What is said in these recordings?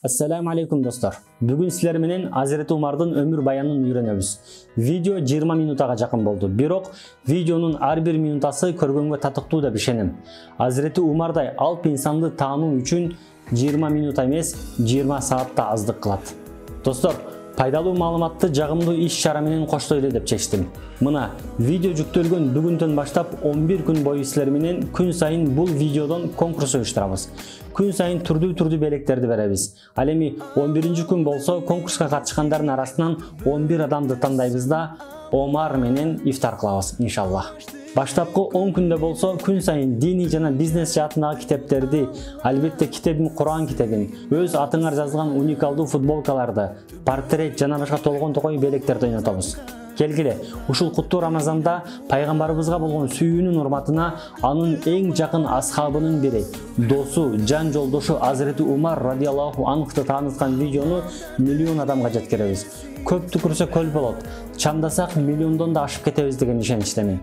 Assalamu alaikum dostlar. Бүгін сілер менен Азирети Умардын өмір баянын үйренебиз. Видео 20 минутага жакын болду. Бирок видеонун ар бир минутасы көргөнгө татыктуу деп ишенем. Азирети Умардай алп инсанды таануу үчүн 20 минут эмес, 20 саатта аздык кылат. Достор, пайдалуу маалыматты жагымдуу иш чара менен коштойлу деп чечтим. Мына видео жүктөлгөн бүгүндөн баштап 11 күн бою силер менен күн сайын бул видеодон конкурс уюштурабыз. Күн сайын түрдүү белектерди беребиз. Ал эми 11-күн болсо конкурска катышкандардын арасынан 11 адамды тандайбыз да омар менен ифтар кылабыз иншаллах. Баштапкы 10 күндө болсо күн сайын диний жана бизнес жаатындагы китептерди, албетте китебин Куран китебин, өз атыңар жазылган уникалдуу футболкаларды, портрет жана башка толгон токой белектерди ойнотобуз. Келгиле, ушул куттуу Рамазанда пайгамбарыбызга болгон сүйүүнүн урматына анын эң жакын асхабынын бири, досу, жан жолдошу Азирети Умар радиаллаху анхты тааныткан видеону миллион адамга жеткиребиз. Көп түкүрсө көл болот, чамдасак миллиондон да ашып кетебиз деген ишеничтемин.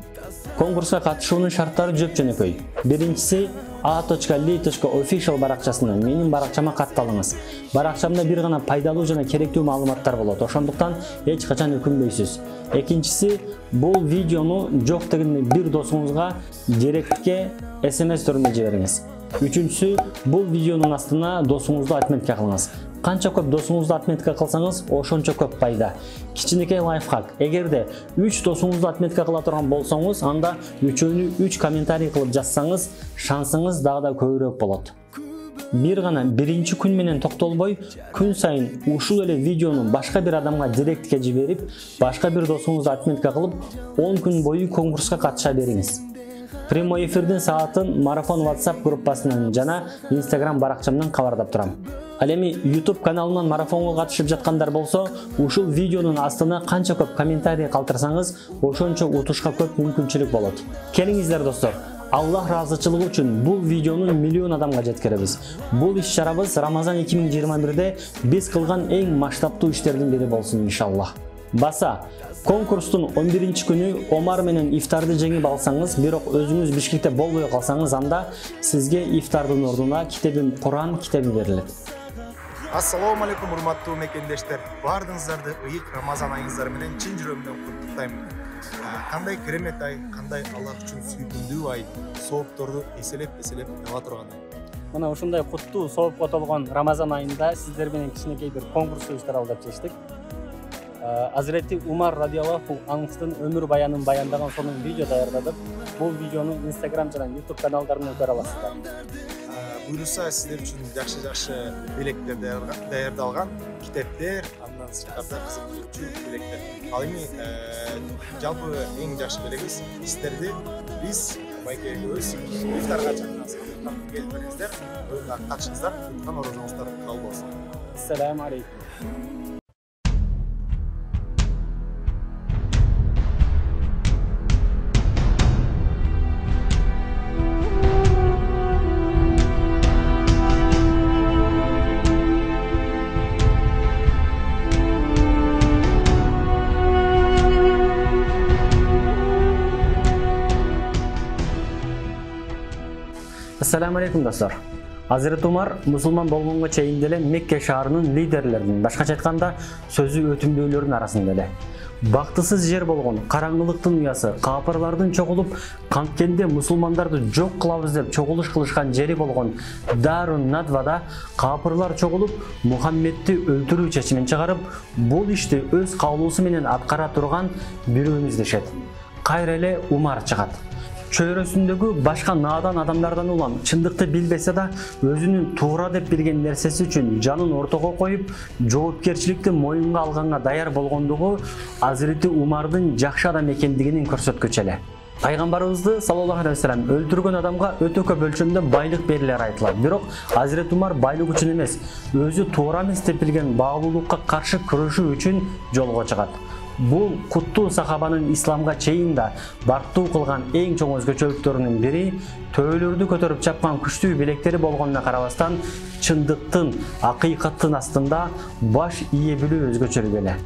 Конкурска катышуунун шарттары жөп жөнөкөй. Биринчиси a.li.official баракчасына, менин баракчама катталыңыз. Баракчамда бир гана пайдалуу жана керектүү маалыматтар болот. Ошондуктан эч качан өкүнбөйсүз. Экинчиси, бул видеону жок дегенде бир досуңузга директке SMS түрүндө жибериңиз. Үчүнчүсү, бул видеонун астына досуңузду отметка кылыңыз. Канча көп досуңузду отметка кылсаңыз, ошончо көп пайда. Кичинекей лайфхак. Эгерде 3 досуңузду отметка кыла турган болсоңуз, анда үчөөнү 3 комментарий кылып жазсаңыз, шансыңыз дагы да көбүрөөк болот. Бир гана биринчи күн менен токтолбой, күн сайын ушул эле видеону башка бир адамга директке жиберип, башка бир досуңузду отметка кылып, 10 күн бою конкурска катыша бериңиз. Прямой эфирдин саатын марафон WhatsApp группасынан жана Instagram баракчамдан кабардап турам. Ал эми YouTube каналынан марафонго катышып жаткандар болсо, ушул видеонун астына канча көп комментарий калтырсаңыз, ошончо утушка көп мүмкүнчүлүк болот. Келиңиздер достор, Аллах разычылыгы үчүн бул видеону миллион адамга жеткиребиз. Бул иш чарабыз Рамазан 2021-де биз кылган эң масштабтуу иштердин бири болсун иншаллах. Баса, конкурстун 11-күнү омар менен ифтарды жеңип алсаңыз, бирок өзүңүз Бишкекте болбой калсаңыз, анда сизге ифтардын ордуна китебин Куран китеби берилет. Ассаламу алейкум, урматтуу мекендештер. Бардыңыздарды ыйык Рамазан айыңыздар менен чын жүрөгүмдөн куттуктайм. Кандай керемет ай, кандай Аллах үчүн сүйкүмдүү ай, соопторду эселеп таба турган ай. Мына ушундай куттуу соопко толгон Рамазан айында сиздер менен кичинекей бир конкурс уюштуралы деп чечтик. Азирети Умар радиаллаху анхтын өмүр баянын баяндаган сонун видео даярдадык. Бул видеону Instagram жана YouTube каналдарынан көрө аласыздар. Буюрса сиздер үчүн жакшы белектер даярдалган, китептер, андан сырткары кызыктыруучу белектер. Ал эми жалпы эң жакшы белегибиз сиздерди биз байке өз ифтарга чакырабыз. Келиңиздер, оюнга катышыңыздар, туткан орозуңуздар кабыл болсун. Ассаламу алейкум. Assalamu alaikum dostlar. Azireti Umar musulman болгонго чейин деле Мекке шаарынын лидерлеринин, башкача айтканда сөзү өтүмдүүлөрдүн арасында эле. Бактысыз жер болгон, караңгылыктын уясы, капырлардын чогулуп, канткенде мусулмандарды жок кылабыз деп чогулуш кылышкан жери болгон Дарун Надвада капырлар чогулуп, Мухаммедти өлтүрүү чечимин чыгарып, бул ишти өз каалоосу менен аткара турган бирөө издешет. Кайра эле Умар чыгат. Чөйрөсүндөгү башка наадан адамдардан улам чындыкты билбесе да, өзүнүн туура деп билген нерсеси үчүн жанын ортого коюп, жоопкерчиликти моюнга алганга даяр болгондугу Азирети Умардын жакшы адам экендигинин көрсөткүчү эле. Пайгамбарыбызды саллаллаху алейхи вассалам өлтүргөн адамга өтө көп өлчөмдө байлык берилери айтылат. Бирок Азирети Умар байлык үчүн эмес, өзү туура эмес деп билген баалуулукка каршы күрөшүү үчүн жолго чыгат. Бул куттуу сахабанын исламга чейин да бактуу кылган эң чоң өзгөчөлүктөрүнүн бири, төөлөрдү көтөрүп чапкан күчтүү белектери болгонуна карабастан, чындыктын, акыйкаттын астында баш ие билүү өзгөчөлүк эле.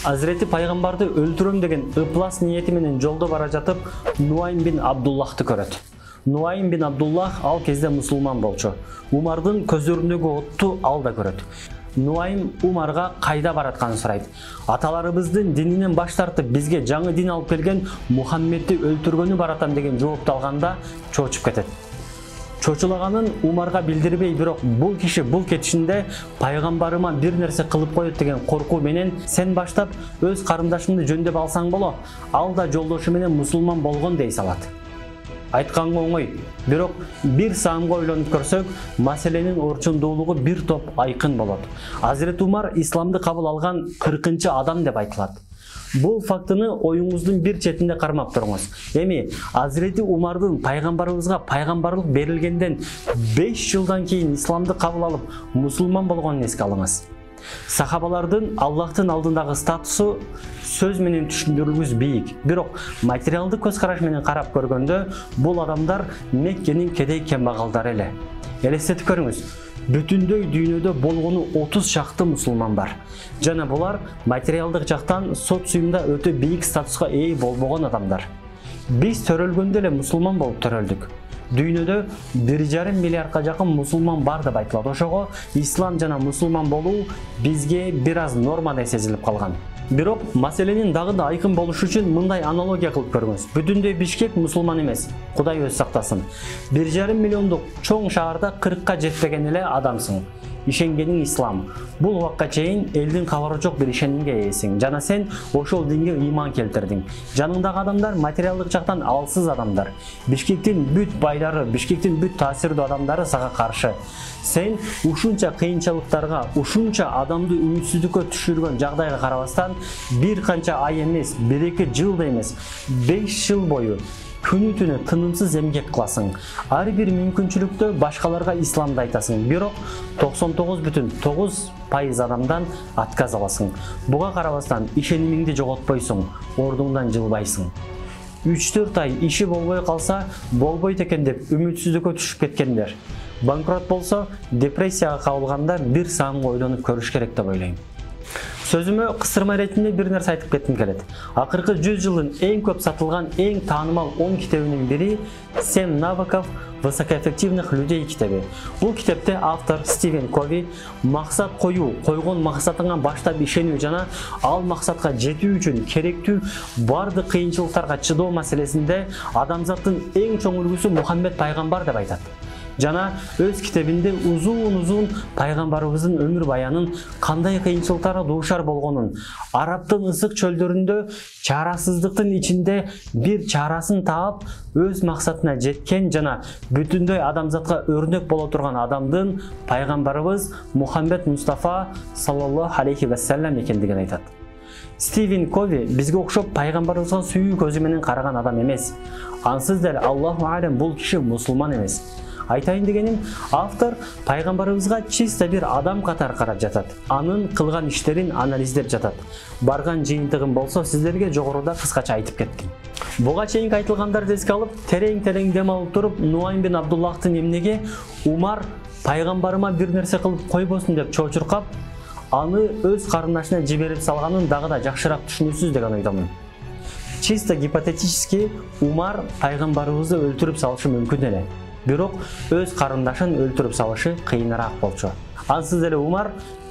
Азирети пайгамбарды өлтүрөм деген ыплас ниети менен жолдо бара жатып, Нуайм бин Абдуллахты көрөт. Нуайм бин Абдуллах ал кезде мусулман болчу. Умардын көздөрүндөгү отту ал да көрөт. Нуайм Умарга кайда баратканын сурайт. Аталарыбыздын дининен баш тартып бизге жаңы дин алып келген Мухаммедти өлтүргөнү баратам деген жоопту алганда чочуп кетет. Чочулаганын Умарга билдирбей, бирок бул киши бул кетишинде пайгамбарыма бир нерсе кылып коет деген коркуу менен сен баштап өз карындашыңды жөндөп алсаң боло, ал да жолдошу менен мусулман болгон дей салат. Айтканга оңой, бирок бир саамга ойлонуп көрсөк, маселенин орчундуулугу бир топ айкын болот. Азирет Умар исламды кабыл алган 40-чы адам деп айтылат. Бул фактыны оюңуздун бир четинде кармап туруңуз. Эми Азирети Умардын пайгамбарыбызга пайгамбарлык берилгенден 5 жылдан кийин исламды кабыл алып, мусулман болгонун эске алыңыз. Сахабалардын Аллахтын алдындагы статусу сөз менен түшүндүрүлгүс бийик. Бирок материалдык көз караш менен карап көргөндө бул адамдар Меккенин кедей кембагалдары эле. Элестетип көрүңүз. Бүтүндөй дүйнөдө болгону 30 шакты мусулман бар. Жана булар материалдык жактан социумда өтө бийик статуска ээ болбогон адамдар. Биз төрөлгөндө эле мусулман болуп төрөлдүк. Дүйнөдө 1,5 миллиардка жакын мусулман бар деп айтылат. Ошого ислам жана мусулман болуу бизге бир аз нормадай сезилип калган. Бирок маселенин дагы да айкын болушу үчүн мындай аналогия кылып көрүңүз. Бүтүндөй Бишкек мусулман эмес. Кудай өзү сактасын. 1,5 миллиондук чоң шаарда 40ка жетпеген эле адамсың. Ишенгениң ислам. Бул убакка чейин элдин кабары жок бир ишенимге ээсиң. Жана сен ошол динге ыйман келтирдиң. Жаныңдагы адамдар материалдык жактан алсыз адамдар. Бишкектин бүт байлары, Бишкектин бүт таасирдүү адамдары сага каршы. Сен ушунча кыйынчылыктарга, ушунча адамды үмүтсүздүккө түшүргөн жагдайга карабастан бир канча ай эмес, 1-2 жыл да эмес, 5 жыл бою күнү-түнү тынымсыз эмгек кыласың. Ар бир мүмкүнчүлүктө башкаларга исламды айтасың. Бирок 99,9% адамдан отказ аласың. Буга карабастан ишенимиңди жоготпойсуң, ордуңдан жылбайсың. 3-4 ай иши болбой калса, болбойт экен деп үмүтсүздүккө түшүп кеткендер. Банкрот болсо, депрессияга кабылганда бир саамга ойлонуп көрүш керек деп ойлойм. Сөзүмө кысырма иретинде бир нерсе айтып кетким келет. Акыркы 100 жылдын эң көп сатылган, эң таанымал 10 китебинин бири 7 навыков высокоэффективных людей китеби. Бул китепте автор Стивен Кови максат койгон максатыңа баштап ишенүү жана ал максатка жетүү үчүн керектүү бардык кыйынчылыктарга чыдоо маселесинде адамзаттын эң чоң үлгүсү Мухаммед пайгамбар деп айтат. Жана өз китебинде узун пайгамбарыбыздын өмүр баянын кандай кыйынчылыктарга дуушар болгонун, Арабтын ысык чөлдөрүндө чарасыздыктын ичинде бир чарасын таап, өз максатына жеткен жана бүтүндөй адамзатка өрнөк боло турган адамдын пайгамбарыбыз Мухаммед Мустафа саллаллаху алейхи ва саллям экендигин айтат. Стивен Кови бизге окшоп пайгамбарыбызга сүйүү көзү менен караган адам эмес. Ансыз деле Аллаху алем бул киши мусулман эмес. Айтайын дегеним, автор пайгамбарыбызга чисто бир адам катары карап жатат. Анын кылган иштерин анализдеп жатат. Барган жыйынтыгым болсо сиздерге жогоруда кыскача айтып кеттим. Буга чейинки айтылгандарды эске алып, терең дем алып туруп, Нуайм бин Абдуллахтын эмнеге Умар пайгамбарыма бир нерсе кылып койбосун деп чочуркап, аны өз карындашына жиберип салганын дагы да жакшыраак түшүнөсүз деген ойдомун. Чисто гипотетически Умар пайгамбарыбызды өлтүрүп салышы мүмкүн эле. Бирок өз карындашын өлтүрүп салышы кыйыныраак болчу. Ансыз деле Умар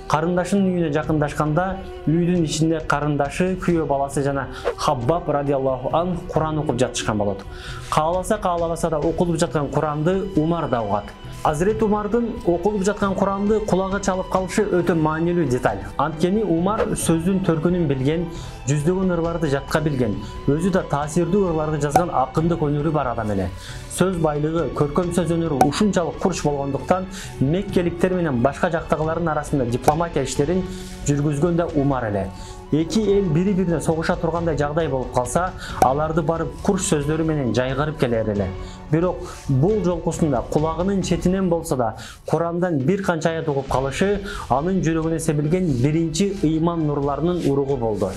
карындашынын үйүнө жакындашканда үйдүн ичинде карындашы, күйөө баласы жана Хаббаб радиаллаху ан Куран окуп жатышкан болот. Кааласа каалабаса да окулуп жаткан Куранды Умар да угат. Азирет Умардын окулуп жаткан Куранды кулагы чалып калышы өтө маанилүү деталь. Анткени Умар сөздүн төркүнүн билген, жүздөгөн ырларды жатка билген, өзү да таасирдүү ырларды жазган акындык өнөрү бар адам эле. Сөз байлыгы, көркөм сөз өнөрү ушунчалык курч болгондуктан меккеликтер менен башка жактагылардын арасында дипломатия иштерин жүргүзгөн да Умар эле. Эки эл бири-бирине согуша тургандай жагдай болуп калса, аларды барып курч сөздөрү менен жайгарып келер эле. Бирок бул жолкусунда кулагынын четинен болсо да Курандан бир канча аят окуп калышы анын жүрөгүнө себилген биринчи ыйман нурларынын уругу болду.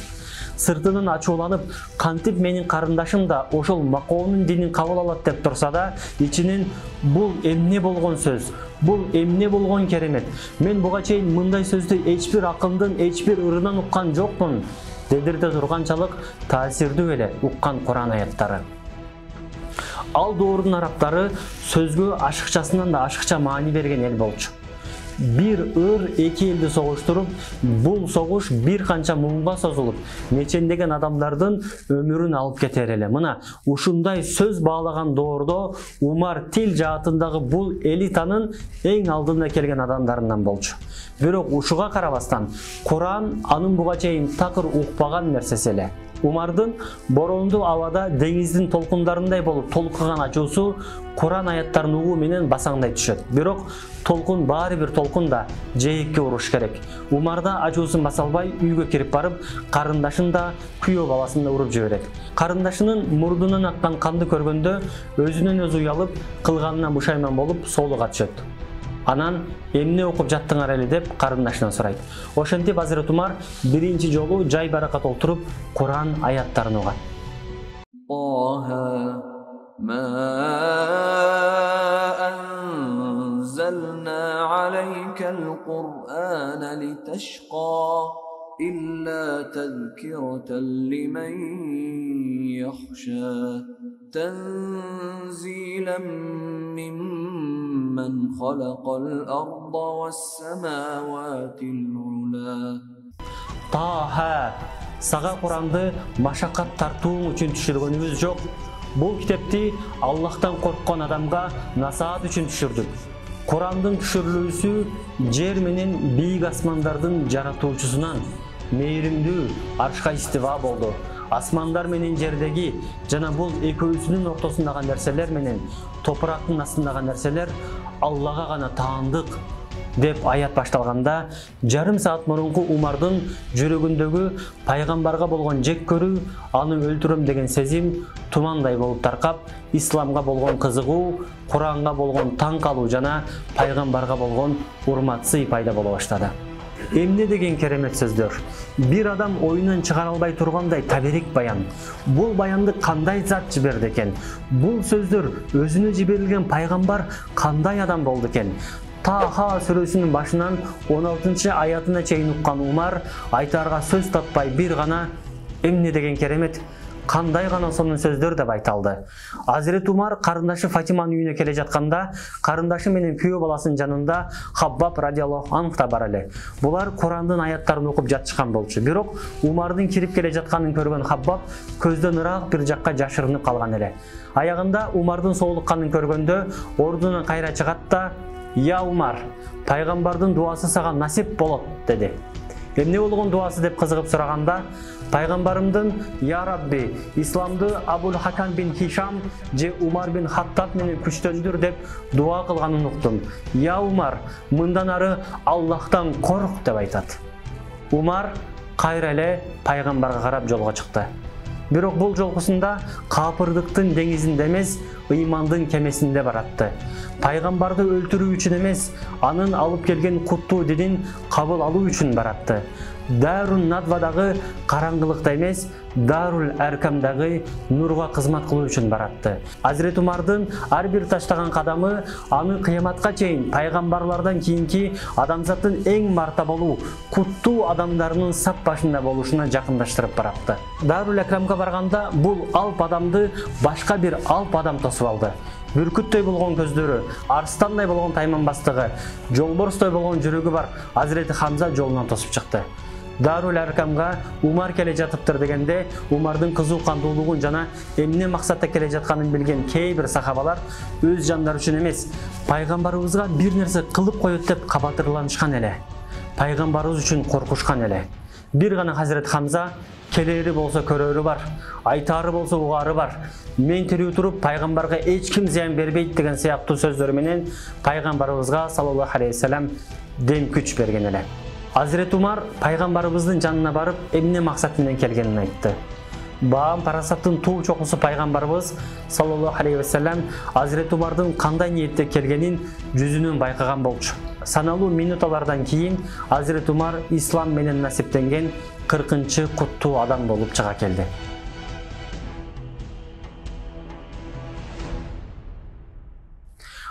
Сыртынан ачууланып, кантип менин карындашым да ошол макоонун динин кабыл алат деп турса да, ичинен бул эмне болгон сөз, бул эмне болгон керемет. Мен буга чейин мындай сөздү эч бир акындын эч бир ырынан уккан жокмун дедирте турганчалык таасирдүү эле уккан Куран аяттары. Ал доордун араптары сөзгө ашыкчасынан да ашыкча маани берген эл болчу. Bir iki eldi soğuşturup, bul soğuş bir kança mumga sozulup, neçendegen adamlardın ömürün alıp keter ele. Mına uşunday söz bağlagan doğruda Umar til jaatındagı bul elitanın en aldığına kelgen adamlarından bolçu. Bирок ушуга карабастан, Kur'an anın buga çeyin takır ukpagan nersesi ele. Umardın borondu avada dengizdin tolkundarınday bolup tolkugan açusu Kur'an ayattарын ugu menen basаңдай түшөt. Бирок толкун баары бир толкун да жээкке уруш керек. Умарда ачуусун баса албай үйгө кирип барып, карындашын да күйөө баласын да уруп жиберет. Карындашынын мурдунан аккан канды көргөндө өзүнөн өзү уялып, кылганынан бушайман болуп соолуга түшөт. Анан эмне окуп жаттыңар эле деп карындашынан сурайт. Ошентип Азирет Умар биринчи жолу жай баракат отуруп Кур'ан аяттарын угат. ما أنزلنا عليك القرآن لتشقى إلا تذكرة لمن يخشى تنزيلا ممن خلق الأرض والسماوات العلى Taha, sağa Kur'an'dı maşakat tartuğun üçün düşürgönümüz yok. Bu kitapti Allah'tan korkkan adamga nasihat üçün düşürdük. Kur'an'dın düşürülüsü jer menen biyik asmandardın jaratуучусунан meyrimdүү arşka istiva boldu. Asmandar menen jerdegi жана бул экөөсүнүн ортосундагы нерселер менен топурактын астындагы нерселер Аллага гана таандык деп аят башталганда, жарым саат мурунку Умардын жүрөгүндөгү пайгамбарга болгон жек көрүү, аны өлтүрөм деген сезим тумандай болуп таркап, исламга болгон кызыгуу, Куранга болгон таң калуу жана пайгамбарга болгон урмат-сый пайда боло баштады. Эмне деген керемет сөздөр. Bir адам оюнан чыгара албай тургандай таберик баян. Бул баянды кандай зат жиберди экен? Бул сөздөр өзүнө жиберилген пайгамбар кандай адам болду экен? Taha сүрөсүнүн башынан 16 аятына чейин уккан Умар айтарга сөз таппай бир гана эмне деген керемет, кандай гана сонун сөздөр деп айталды. Азирет Умар карындашы Фатиманын үйүнө келе жатканда, карындашы менен күйөө баласынын жанында Хаббаб радиаллаху анху да бар эле. Булар Курандын аяттарын окуп жатышкан болчу. Бирок Умардын кирип келе жатканын көргөн Хаббаб көздөн ыраак бир жакка жашырынып калган эле. Аягында Умардын соолукканын көргөндө ордунан кайра чыгат да «Я Умар, пайгамбардын дуасы сага насип болот» деди. Эмне болгон дуасы деп кызыгып сураганда, пайгамбарымдын «Я Рабби, исламды Абул Хакам бин Хишам же Умар бин Хаттаб менен күчтөндүр» деп дуа кылганын уктум. «Я Умар, мындан ары Аллахтан корк» деп айтат. Умар кайра эле пайгамбарга карап жолго чыкты. Бирок бул жолгусунда капырдыктын деңизинде эмес, ыймандын кемесинде баратты. Пайгамбарды өлтүрүү үчүн эмес, анын алып келген куттуу динин кабыл алуу үчүн баратты. Дарун Надвадагы караңгылыкта эмес, Дарул Аркамдагы нурга кызмат кылуу үчүн баратты. Азирет Умардын ар бир таштаган кадамы аны кыяматка чейин пайгамбарлардан кийинки адамзаттын эң мартабалуу, куттуу адамдарынын сап башында болушуна жакындаштырып баратты. Дарул Акрамга барганда бул алп адамды башка бир алп адам тосуп алды. Бүркүттөй болгон көздөрү, арстандай болгон тайманбастыгы, жолборстой болгон жүрөгү бар Азирети Хамза жолунан тосуп чыкты. Дарул Аркамга Умар келе жатыптыр дегенде, Умардын кызуу кандуулугун жана эмне максатта келе жатканын билген кээ бир сахабалар өз жандары үчүн эмес, пайгамбарыбызга бир нерсе кылып коет деп кабатырланышкан эле. Пайгамбарыбыз үчүн коркушкан эле. Бир гана Хазирет Хамза келери болсо көрөрү бар, айтары болсо угаары бар. Мен тирүү туруп пайгамбарга эч ким зыян бербейт деген сыяктуу сөздөр менен пайгамбарыбызга саллаллаху алейхи вассалам дем күч берген эле. Азирет Умар пайгамбарыбыздын жанына барып, эмне максат менен келгенин айтты. Баам парасаттын туу чокусу пайгамбарыбыз саллаллаху алейхи вассалам Азирет Умардын кандай ниетте келгенин жүзүнөн байкаган болчу. Саналуу минуталардан кийин Азирет Умар ислам менен насиптенген 40-чы куттуу адам болуп чыга келди.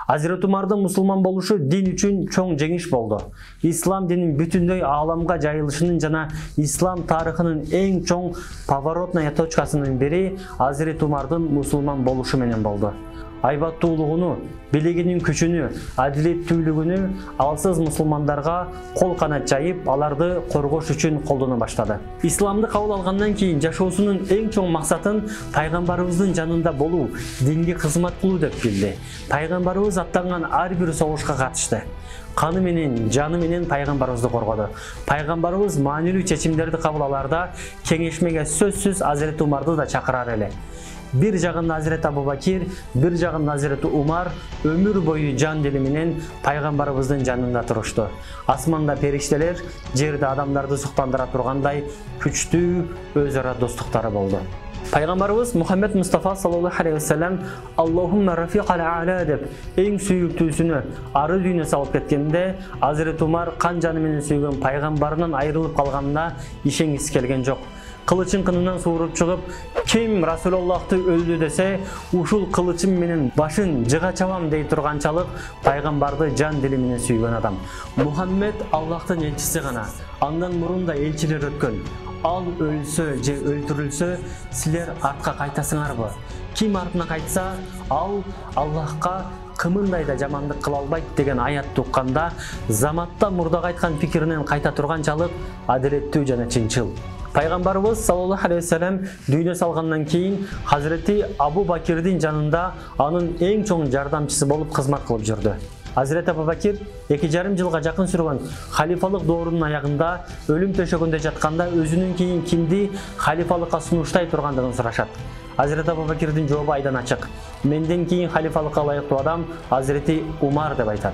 Азирет Умардын мусулман болушу дин үчүн чоң жеңиш болду. Ислам динин бүтүндөй ааламга жайылышынын жана ислам тарыхынын эң чоң поворотная точкасынын бири Азирет Умардын мусулман болушу менен болду. Айбаттуулугуну, билигинин күчүнү, адилеттүүлүгүнү алсыз мусулмандарга кол канат жайып, аларды коргош үчүн колдоно баштады. Исламды кабыл алгандан кийин жашоосунун эң чоң максатын пайгамбарыбыздын жанында болуу, динге кызмат кылуу деп билди. Пайгамбарыбыз аттанган ар бир согушка катышты. Каны менен, жаны менен пайгамбарыбызды коргоду. Пайгамбарыбыз маанилүү чечимдерди кабыл аларда кеңешмеге сөзсүз Азирет Умарды да чакырар эле. Bir жагында Азирет Абу Бакир, bir жагында Азирет Умар өмүр бою жан дили менен пайгамбарыбыздын жанында турушту. Асманда периштелер, жерде адамдарды суктандыра тургандай күчтүү өз ара достуктары болду. Пайгамбарыбыз Мухаммед Мустафа саллаллаху алейхи ва саллям Аллахумма рафиqal а'la деп эң сүйүктүүсүнө ары дүйнө салып кеткенде Азирет Умар кан жаны менен сүйгөн пайгамбарынан айрылып калганына ишенгиси келген жок. Кылычын кынынан сууруп чыгып, ким Расулуллахты өлдү десе, ушул кылычым менен башын жыга чабам дей турганчалык пайгамбарды жан дили менен сүйгөн адам. Мухаммед Аллахтын элчиси гана, андан мурун да элчилер өткөн. Ал өлсө же өлтүрүлсө, силер артка кайтасыңарбы? Ким артына кайтса, ал Аллахка кымындай да жамандык кыла албайт деген аятты укканда, заматта мурдага айткан пикиринен кайта турганчалык адилеттүү жана чынчыл. Пайгамбарыбыз саллаллаху алейхи ва саллям дүйнө салгандан кийин Hazreti Абу Бакирдин жанында анын эң чоң жардамчысы болуп кызмат кылып жүрдү. Hazreti Абу Бакир 2,5 жылга жакын сүргөн халифалык доорунун аягында өлүм төшөгүндө жатканда өзүнүн кийин кимди халифалыкка сунуштай тургандыгын сурашат. Hazreti Абу Бакирдин жообу айдан ачык. Менден кийин халифалыкка ылайыктуу адам Hazreti Умар деп айтат.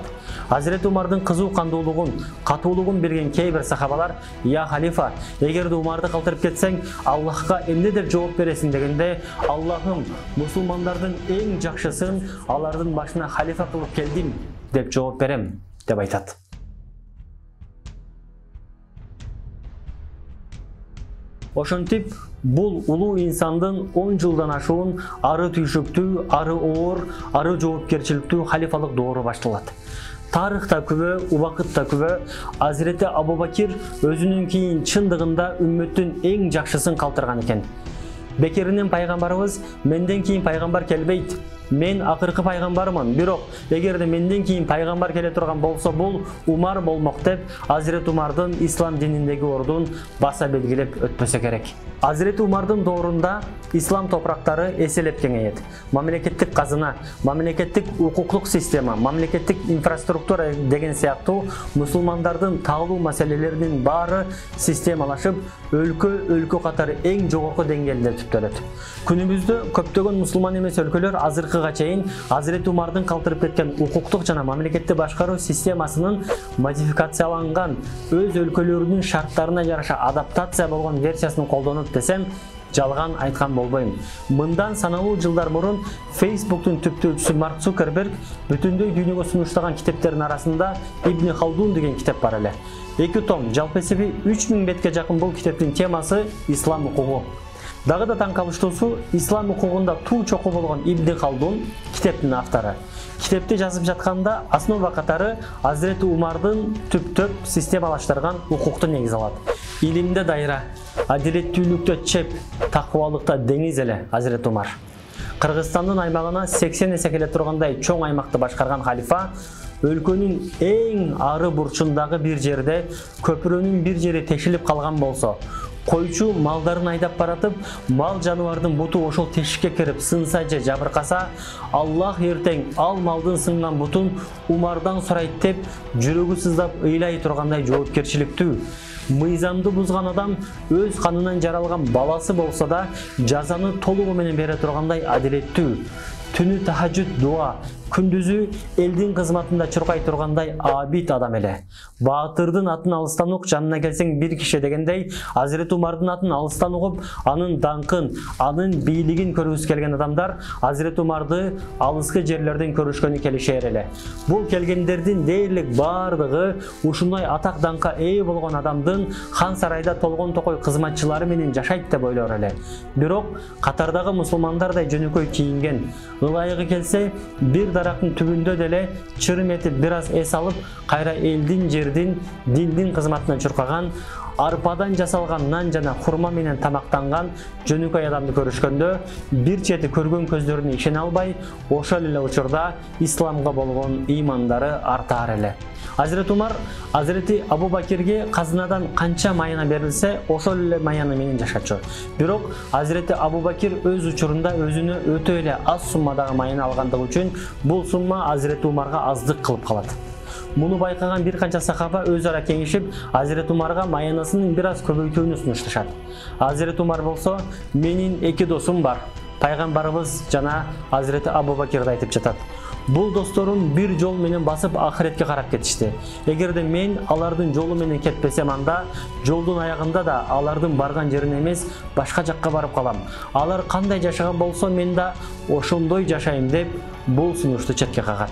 Hazreti Умардын кызуу кандуулугун, катуулугун билген кээ бир сахабалар: "Я халифа, эгерде Умарды калтырып кетсең, Аллахка эмне деп жооп бересиң?" дегенде, "Аллахым, мусулмандардын эң жакшысын алардын башына халифа кылып келдим" деп жооп берем деп айтат. Ошентип, бул улуу инсандын 10 жылдан ашуун ары түйшүктүү, ары оор, ары жоопкерчиликтүү халифалык доору башталат. Тарыхта күбө, убакытта күбө, Hazreti Абу Бакир өзүнүн кийин чындыгында үммөттүн эң жакшысын калтырган экен. Бекеринен пайгамбарыбыз: "Менден кийин пайгамбар келбейт. Мен акыркы пайгамбармын. Бирок эгерде менден кийин пайгамбар келе турган болсо, бул Умар болмок" деп Hazreti Умардын ислам дининдеги ордун баса белгилеп өтпөсө керек. Hazreti Умардын доорунда ислам топурактары эселеп кеңейет. Мамлекеттик казына, мамлекеттик укуктук система, мамлекеттик инфраструктура деген сыяктуу мусулмандардын таалуу маселелеринин баары системалашып, өлкө катары эң жогорку деңгээлде түптөлөт. Күнүбүздө көптөгөн мусулман эмес өлкөлөр азыркыга чейин Hazreti Умардын калтырып кеткен укуктук жана мамлекетти башкаруу системасынын модификацияланган, өз өлкөлөрүнүн шарттарына жараша адаптация болгон версиясын колдонуп десем, жалган айткан болбойм. Мындан саналуу жылдар мурун Facebook'тун түптөөчүсү Марк Цукерберг бүтүндөй дүйнөгө сунуштаган китептердин арасында Ибн Халдун деген китеп бар эле. 2 том, жалпы эсеби 3000 бетке жакын бул китептин темасы ислам укугу. Дагы да таң калыштуусу, ислам укугунда туу чокуу болгон Ибн Халдун китептин автору. Китепти жазып жатканда основа катары Hazreti Умардын түптөп системалаштырган укукту негиз алат. Илимде дайра, адилеттүүлүктө чеп, такыбалыкта деңиз эле Hazreti Умар. Кыргызстандын аймагына 80 эсе келе тургандай чоң аймакты башкарган халифа өлкөнүн эң ары бурчундагы бир жерде көпүрөнүн бир жери тешилип калган болсо, койчу малдарын айдап баратып, мал жаныбардын буту ошол тешикке кирип сынса же жабыркаса, Аллах эртең ал малдын сынган бутун Умардан сурайт деп жүрөгү сыздап ыйлай тургандай жоопкерчиликтүү. Мыйзамды бузган адам өз канынан жаралган баласы болсо да жазаны толугу менен бере тургандай адилеттүү. Түнү тахажжуд дуа, күндүзү элдин кызматында чуркай тургандай абид адам эле. Баатырдын атын алыстан ук, жанына келсең бир киши дегендей, Hazreti Умардын атын алыстан угуп, анын даңкын, анын бийлигин көргүсү келген адамдар Hazreti Умарды алыскы жерлерден көрүшкөнү келишер эле. Бул келгендердин дээрлик бардыгы ушундай атак даңкка ээ болгон адамдын хан сарайда толгон токой кызматчылары менен жашайт деп ойлор эле. Бирок катардагы мусулмандардай жөнөкөй кийинген, ылайыгы келсе бир жарактын түбүндө деле чырым этип бир аз эс алып, кайра элдин, жердин, диндин кызматына чуркаган, арпадан жасалган нан жана хурма менен тамактанган жөнөкөй адамды көрүшкөндө бир чети көргөн көздөрүнө ишене албай, ошол эле учурда исламга болгон ыймандары артаар эле. Азирет Умар Азирети Абу Бакирге казынадан канча майына берилсе, ошол эле майаны менен жашачу. Бирок Азирети Абу Бакир өз учурунда өзүнө өтө эле аз суммадагы майыны алгандыгы үчүн бул сумма Азирети Умарга аздык кылып калат. Муну байкаган бир канча сахаба өз ара кеңешип, Азирет Умарга майынасын бир аз көбөйтүүнү сунушташат. Азирет Умар болсо, менин 2 досум бар. Пайгамбарыбыз жана Азирети Абу Бакирди айтып жатат. Бул досторум бир жол менен басып ахиретке карап кетишти. Эгерде мен алардын жолу менен кетпесем, анда жолдун аягында да алардын барган жерине эмес, башка жакка барып калам. Алар кандай жашаган болсо, мен да ошондой жашайм деп бул сунушту четке кагат.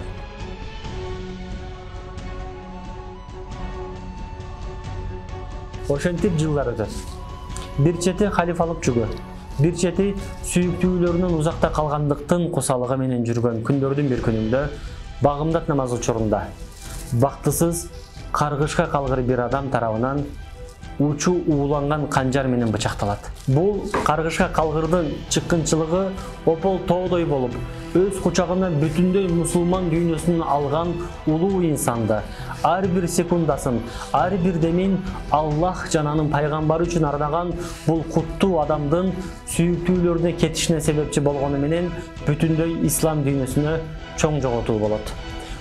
Ошентип жылдар өтөт. Бир чети халифалык жүгү, бир чети сүйүктүүлөрүнүн узакта калгандыктын кусалыгы менен жүргөн күндөрдүн бир күнүндө багымдат намаз учурунда бактысыз каргышка калгыр бир адам тарабынан учу ууланган канжар менен бычакталат. Бул каргышка калгырдын чыккынчылыгы опол тоодой болуп, өз кучагына бүтүндөй мусулман дүйнөсүн алган улуу инсанды, ар бир секундасын, ар бир демин Аллах жананын пайгамбары үчүн ардаган бул куттуу адамдын сүйүктүүлөрүнө кетишине себепчи болгону менен бүтүндөй ислам дүйнөсүнө чоң жоготуу болот.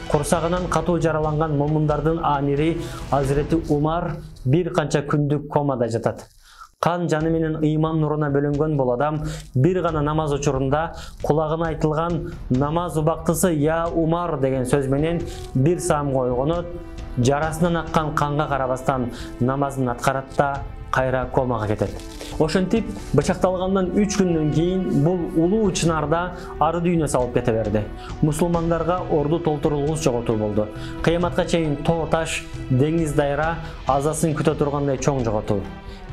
Курсагынан катуу жараланган момундардын амири Азирети Умар бир канча күндүк комада жатат. Кан жаны менен ыйман нуруна бөлөнгөн бул адам бир гана намаз учурунда кулагына айтылган намаз убактысы «Я Умар» деген сөз менен бир саамга ойгонот, жарасынан аккан канга карабастан намазын аткарат да кайра комага кетет. Ошентип бычакталгандан 3 күндөн кийин бул улуу чынарда ары дүйнө салып кете берди. Мусулмандарга орду толтурулгус жоготуу болду. Кыяматка чейин тоо таш, деңиз дайра азасын күтө тургандай чоң жоготуу.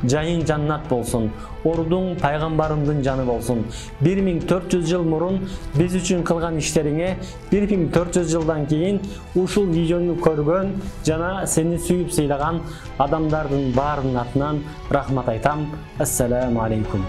Жайың жаннат болсун, ордуң пайгамбарымдын жаны болсун. 1400 жыл мурун биз үчүн кылган иштериңе 1400 жылдан кийин ушул видеону көргөн жана сени сүйүп сыйлаган адамдардын баарынын атынан рахмат айтам. Ассаламу алейкум.